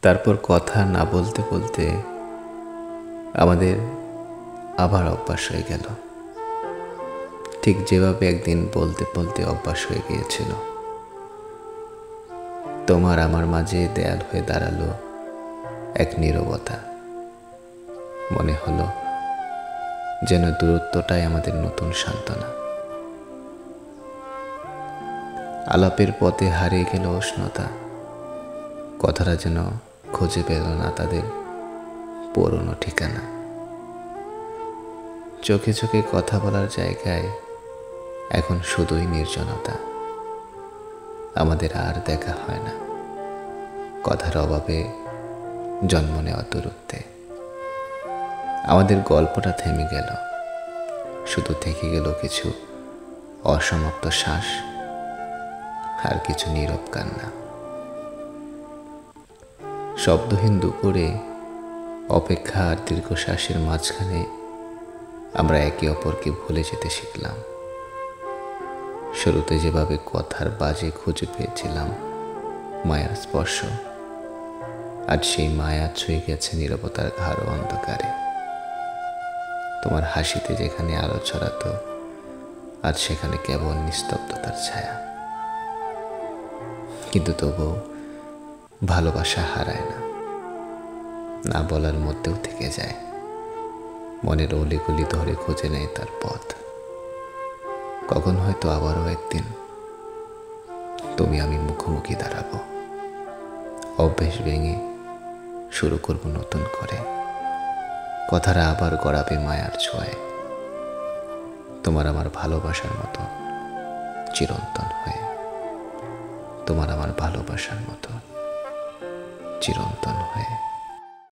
তারপর কথা না বলতে বলতে আমাদের আবার অভ্যাস হয়ে গেল, ঠিক যেভাবে একদিন বলতে বলতে অভ্যাস হয়ে গিয়েছিল। তোমার আমার মাঝে দেয়াল হয়ে দাঁড়ালো এক নীরবতা। মনে হলো যেন দূরত্বটাই আমাদের নতুন সান্ত্বনা। আলাপের পথে হারিয়ে গেল উষ্ণতা, কথাটা যেন খুঁজে পেল না তাদের পুরনো ঠিকানা। চোখে চোখে কথা বলার জায়গায় এখন শুধুই নির্জনতা। আমাদের আর দেখা হয় না, কথার অভাবে জন্ম নেওয়া দূরত্বে। আমাদের গল্পটা থেমে গেল, শুধু থেকে গেল কিছু অসমাপ্ত শ্বাস আর কিছু নীরব কান্না। শব্দহীন দুপুরে অপেক্ষা আর দীর্ঘশ্বাসের মাঝখানে আমরা একে অপরকে ভুলে যেতে শিখলাম। শুরুতে যেভাবে কথার বাজে খুঁজে পেয়েছিলাম মায়ার স্পর্শ, আজ সেই মায়া ছুঁয়ে গেছে নীরবতার গাঢ় অন্ধকারে। তোমার হাসিতে যেখানে আলো ছড়াতো, আজ সেখানে কেবল নিস্তব্ধতার ছায়া। কিন্তু তবুও ভালোবাসা হারায় না, না বলার মধ্যেও থেকে যায়। মনের অলিগলি ধরে খুঁজে নেয় তার পথ। কখন হয়তো আবারও একদিন তুমি আমি মুখোমুখি দাঁড়াবো, অভ্যেস ভেঙে শুরু করব নতুন করে। কথাটা আবার গড়াবে মায়ার ছোঁয়ায়, তোমার আমার ভালোবাসার মতো চিরন্তন হয়ে। তোমার আমার ভালোবাসার মতো চিরন্তন হয়ে।